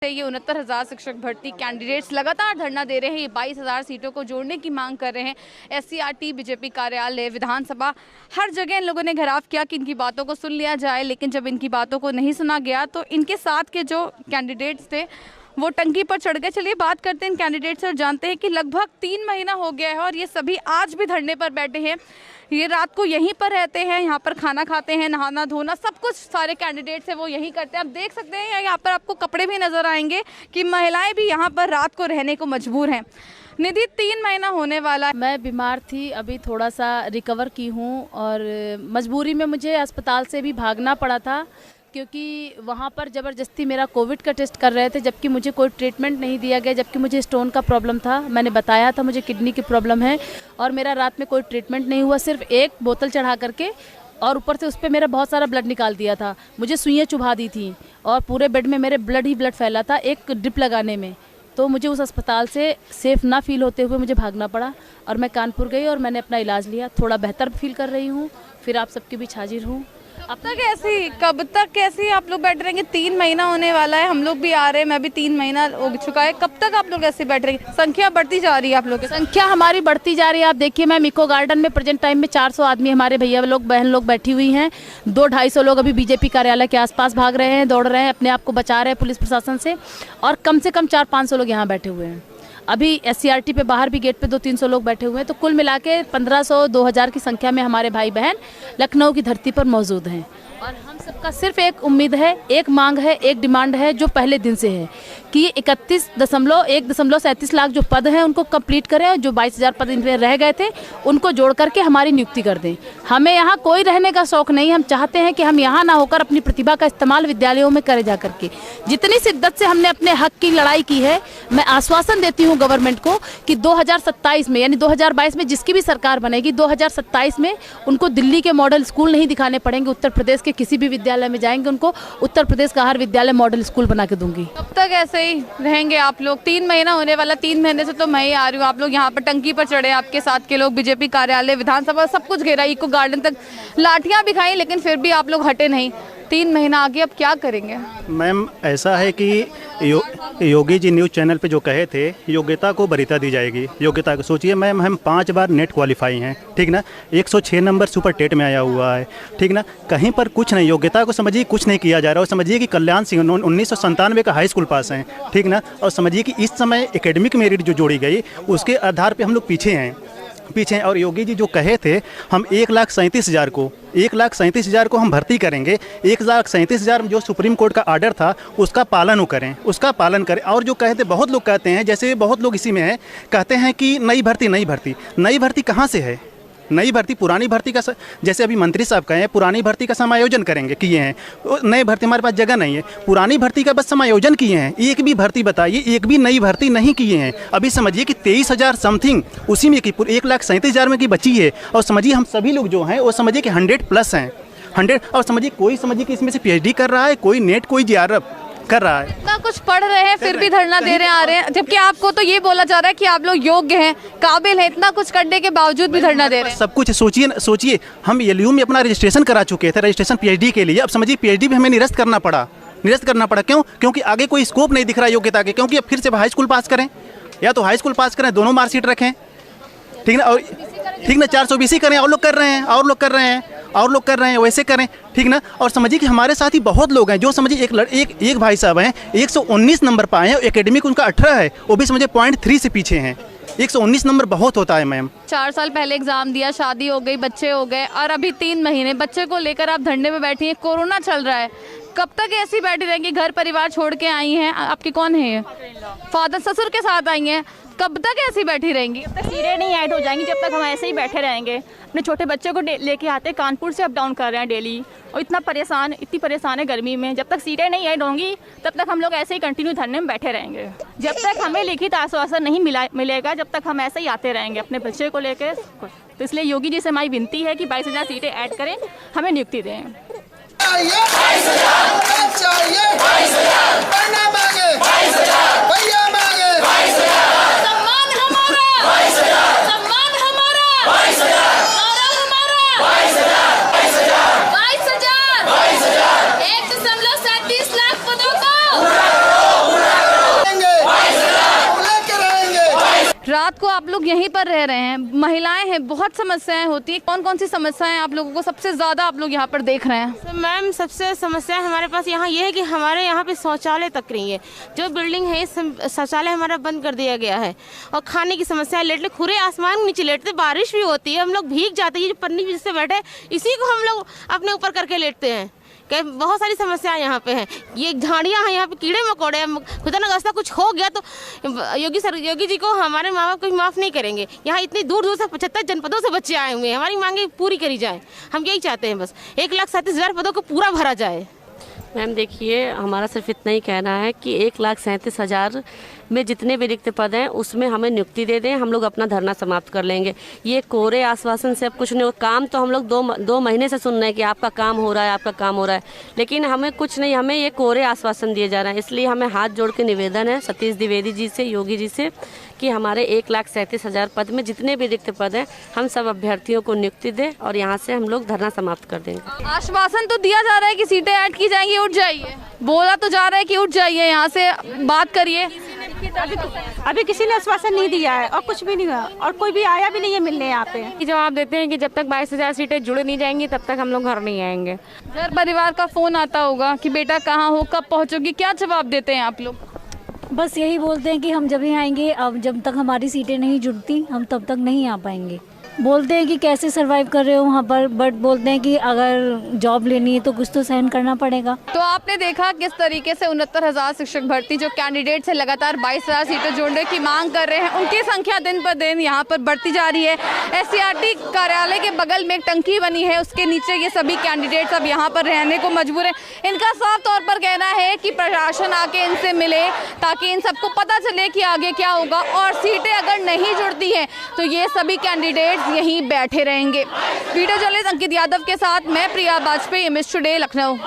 है ये 69,000 शिक्षक भर्ती कैंडिडेट्स लगातार धरना दे रहे हैं। ये 22,000 सीटों को जोड़ने की मांग कर रहे हैं। SCRT, बीजेपी कार्यालय, विधानसभा, हर जगह इन लोगों ने घेराव किया कि इनकी बातों को सुन लिया जाए, लेकिन जब इनकी बातों को नहीं सुना गया तो इनके साथ के जो कैंडिडेट्स थे वो टंकी पर चढ़ गए। चलिए बात करते हैं इन कैंडिडेट से और जानते हैं कि लगभग 3 महीना हो गया है और ये सभी आज भी धरने पर बैठे हैं। ये रात को यहीं पर रहते हैं, यहाँ पर खाना खाते हैं, नहाना धोना सब कुछ सारे कैंडिडेट्स हैं वो यहीं करते हैं। आप देख सकते हैं यहाँ पर आपको कपड़े भी नज़र आएंगे कि महिलाएं भी यहाँ पर रात को रहने को मजबूर हैं। निधि, 3 महीना होने वाला है। मैं बीमार थी, अभी थोड़ा सा रिकवर की हूँ और मजबूरी में मुझे अस्पताल से भी भागना पड़ा था क्योंकि वहाँ पर ज़बरदस्ती मेरा कोविड का टेस्ट कर रहे थे, जबकि मुझे कोई ट्रीटमेंट नहीं दिया गया, जबकि मुझे स्टोन का प्रॉब्लम था। मैंने बताया था मुझे किडनी की प्रॉब्लम है और मेरा रात में कोई ट्रीटमेंट नहीं हुआ, सिर्फ एक बोतल चढ़ा करके और ऊपर से उस पर मेरा बहुत सारा ब्लड निकाल दिया था। मुझे सुइयाँ चुभा दी थी और पूरे बेड में मेरे ब्लड ही ब्लड फैला था एक ड्रिप लगाने में। तो मुझे उस अस्पताल से सेफ़ ना फील होते हुए मुझे भागना पड़ा और मैं कानपुर गई और मैंने अपना इलाज लिया। थोड़ा बेहतर फील कर रही हूँ, फिर आप सबके बीच हाजिर हूँ। कब तक कैसी आप लोग बैठ रहेंगे? 3 महीना होने वाला है, हम लोग भी आ रहे हैं, मैं भी 3 महीना हो चुका है। कब तक आप लोग ऐसे बैठ रहेंगे? संख्या बढ़ती जा रही है, आप लोग की संख्या हमारी बढ़ती जा रही है। आप देखिए, मैं इको गार्डन में प्रेजेंट टाइम में 400 आदमी हमारे भैया लोग बहन लोग बैठी हुई हैं। 200-250 लोग अभी बीजेपी कार्यालय के आसपास भाग रहे हैं, दौड़ रहे हैं, अपने आप को बचा रहे हैं पुलिस प्रशासन से, और कम से कम 400-500 लोग यहाँ बैठे हुए हैं। अभी SCRT पे बाहर भी गेट पे 200-300 लोग बैठे हुए हैं। तो कुल मिला के 1500-2000 की संख्या में हमारे भाई बहन लखनऊ की धरती पर मौजूद हैं। और हम सबका सिर्फ एक उम्मीद है, एक मांग है, एक डिमांड है जो पहले दिन से है कि 31.37 लाख जो पद हैं उनको कंप्लीट करें और जो 22,000 पद इनमें रह गए थे उनको जोड़ करके हमारी नियुक्ति कर दें। हमें यहाँ कोई रहने का शौक नहीं, हम चाहते हैं कि हम यहाँ ना होकर अपनी प्रतिभा का इस्तेमाल विद्यालयों में करें जा करके। जितनी शिद्दत से हमने अपने हक की लड़ाई की है, मैं आश्वासन देती हूँ गवर्नमेंट को कि 2027 में यानी 2022 में जिसकी भी सरकार बनेगी, 2027 में उनको दिल्ली के मॉडल स्कूल नहीं दिखाने पड़ेंगे। उत्तर प्रदेश के किसी भी विद्यालय में जाएंगे उनको उत्तर प्रदेश का हर विद्यालय मॉडल स्कूल बना के दूंगी। कब तक ऐसे ही रहेंगे आप लोग? 3 महीना होने वाला, 3 महीने से तो मैं ही आ रही हूँ। आप लोग यहाँ पर टंकी पर चढ़े, आपके साथ के लोग बीजेपी कार्यालय, विधानसभा सब कुछ घेरा, इको गार्डन तक लाठियाँ भी खाई, लेकिन फिर भी आप लोग हटे नहीं। 3 महीना आगे अब क्या करेंगे? मैम, ऐसा है कि योगी जी न्यूज़ चैनल पे जो कहे थे योग्यता को वरीयता दी जाएगी। योग्यता को सोचिए मैम, हम 5 बार नेट क्वालिफाई हैं, ठीक ना, 106 नंबर सुपर टेट में आया हुआ है, ठीक ना, कहीं पर कुछ नहीं, योग्यता को समझिए कुछ नहीं किया जा रहा। और समझिए कि कल्याण सिंह 1997 का हाई स्कूल पास हैं, ठीक ना, और समझिए कि इस समय एकेडमिक मेरिट जो जोड़ी गई उसके आधार पर हम लोग पीछे हैं। और योगी जी जो कहे थे हम 1,37,000 को हम भर्ती करेंगे, 1,37,000 जो सुप्रीम कोर्ट का आर्डर था उसका पालन करें। और जो कहते बहुत लोग कहते हैं, जैसे बहुत लोग इसी में हैं, कहते हैं कि नई भर्ती कहाँ से है? नई भर्ती पुरानी भर्ती का जैसे अभी मंत्री साहब कहे पुरानी भर्ती का समायोजन करेंगे, किए हैं। नई भर्ती हमारे पास जगह नहीं है, पुरानी भर्ती का बस समायोजन किए हैं। एक भी भर्ती बताइए, एक भी नई भर्ती नहीं किए हैं। अभी समझिए कि 23,000 समथिंग उसी में की 1,37,000 में की बची है। और समझिए हम सभी लोग जो हैं वो समझिए कि 100+ हैं, 100। और समझिए कि इसमें से PhD कर रहा है, कोई नेट, कोई JRF कर रहा है। इतना कुछ पढ़ रहे हैं फिर भी धरना दे रहे आ रहे हैं, जबकि आपको तो ये बोला जा रहा है कि आप लोग योग्य हैं, काबिल हैं। इतना कुछ करने के बावजूद भी धरना दे रहे हैं। सब कुछ सोचिए हम LU में अपना रजिस्ट्रेशन करा चुके थे, रजिस्ट्रेशन PhD के लिए। अब समझिए PhD भी हमें निरस्त करना पड़ा। क्यों? क्योंकि आगे कोई स्कोप नहीं दिख रहा योग्यता के। क्योंकि अब फिर से हाई स्कूल पास करें, या तो हाई स्कूल पास करें, दोनों मार्कशीट रखें, ठीक ना, और ठीक ना, 420 करें। और लोग कर रहे हैं, वैसे करें, ठीक ना। और समझिए कि हमारे साथ ही बहुत लोग हैं जो समझिए एक भाई साहब हैं 119 नंबर पाए हैं, एकेडमिक उनका 18 है, वो भी समझिए 0.3 से पीछे हैं। 119 नंबर बहुत होता है मैम। 4 साल पहले एग्जाम दिया, शादी हो गई, बच्चे हो गए, और अभी 3 महीने बच्चे को लेकर आप धरने में बैठी हैं। कोरोना चल रहा है, कब तक ऐसी बैठी रहेंगी? घर परिवार छोड़ के आई हैं, आपके कौन है? फादर, ससुर के साथ आई हैं, कब तक ऐसी बैठी रहेंगी? जब तक सीटें नहीं ऐड हो जाएंगी, जब तक हम ऐसे ही बैठे रहेंगे। अपने छोटे बच्चे को लेके आते, कानपुर से अप डाउन कर रहे हैं डेली, और इतनी परेशान है गर्मी में। जब तक सीटें नहीं ऐड होंगी तब तक हम लोग ऐसे ही कंटिन्यू धरने में बैठे रहेंगे। जब तक हमें लिखित आश्वासन नहीं मिलेगा, जब तक हम ऐसे ही आते रहेंगे अपने बच्चे को लेकर। तो इसलिए योगी जी से हमारी विनती है कि 22,000 सीटें ऐड करें, हमें नियुक्ति दें। $22,000 1.37 लाख पदों को रात को आप लोग यहीं पर रह रहे हैं, महिलाएं हैं, बहुत समस्याएं होती हैं, कौन कौन सी समस्याएं आप लोगों को सबसे ज़्यादा आप लोग यहाँ पर देख रहे हैं? तो मैम सबसे समस्या हमारे पास यहाँ ये है कि हमारे यहाँ पे शौचालय तक नहीं है। जो बिल्डिंग है शौचालय हमारा बंद कर दिया गया है। और खाने की समस्या, लेटने खुले आसमान के नीचे लेटते, बारिश भी होती है, हम लोग भीग जाते हैं। ये पन्नी जिससे बैठे इसी को हम लोग अपने ऊपर करके लेटते हैं। बहुत सारी समस्याएं यहाँ पे हैं। ये झाड़ियाँ हैं, यहाँ पे कीड़े मकोड़े हैं। खुदा न खास्ता कुछ हो गया तो योगी जी को, हमारे माँ बाप को भी माफ़ नहीं करेंगे। यहाँ इतनी दूर दूर से 75 जनपदों से बच्चे आए हुए हैं। हमारी मांगे पूरी करी जाए, हम यही चाहते हैं। बस 1,37,000 पदों को पूरा भरा जाए। मैम देखिए, हमारा सिर्फ इतना ही कहना है कि 1,37,000 में जितने भी रिक्त पद हैं उसमें हमें नियुक्ति दे दें, हम लोग अपना धरना समाप्त कर लेंगे। ये कोरे आश्वासन से अब कुछ नहीं। काम तो हम लोग दो महीने से सुन रहे हैं कि आपका काम हो रहा है, आपका काम हो रहा है, लेकिन हमें कुछ नहीं, हमें ये कोरे आश्वासन दिए जा रहे हैं। इसलिए हमें हाथ जोड़ के निवेदन है सतीश द्विवेदी जी से, योगी जी से, कि हमारे 1,37,000 पद में जितने भी रिक्त पद हैं हम सब अभ्यर्थियों को नियुक्ति दें और यहाँ से हम लोग धरना समाप्त कर देंगे। आश्वासन तो दिया जा रहा है कि सीटें ऐड की जाएंगी, उठ जाइए, बोला तो जा रहा है कि उठ जाइए, यहाँ से बात करिए। अभी किसी ने आश्वासन नहीं दिया है और कुछ भी नहीं हुआ और कोई भी आया भी नहीं है मिलने यहाँ पे। जवाब देते हैं कि जब तक 22,000 सीटें जुड़ नहीं जाएंगी तब तक हम लोग घर नहीं आएंगे। घर परिवार का फोन आता होगा कि बेटा कहाँ हो, कब पहुँचोगी, क्या जवाब देते हैं आप लोग? बस यही बोलते हैं कि हम जब ही आएंगे, अब जब तक हमारी सीटें नहीं जुड़ती हम तब तक नहीं आ पाएंगे। बोलते हैं कि कैसे सरवाइव कर रहे हो वहाँ पर, बट बोलते हैं कि अगर जॉब लेनी है तो कुछ तो सहन करना पड़ेगा। तो आपने देखा किस तरीके से 69,000 शिक्षक भर्ती जो कैंडिडेट्स है लगातार 22,000 सीटें जोड़ने की मांग कर रहे हैं, उनकी संख्या दिन पर दिन यहाँ पर बढ़ती जा रही है। SCRT कार्यालय के बगल में एक टंकी बनी है, उसके नीचे ये सभी कैंडिडेट्स अब यहाँ पर रहने को मजबूर हैं। इनका साफ तौर पर कहना है कि प्रशासन आके इनसे मिले ताकि इन सबको पता चले कि आगे क्या होगा, और सीटें अगर नहीं जुड़ती हैं तो ये सभी कैंडिडेट्स यहीं बैठे रहेंगे। वीडियो जर्नलिस्ट अंकित यादव के साथ मैं प्रिया वाजपेयी, इमेज टुडे, लखनऊ।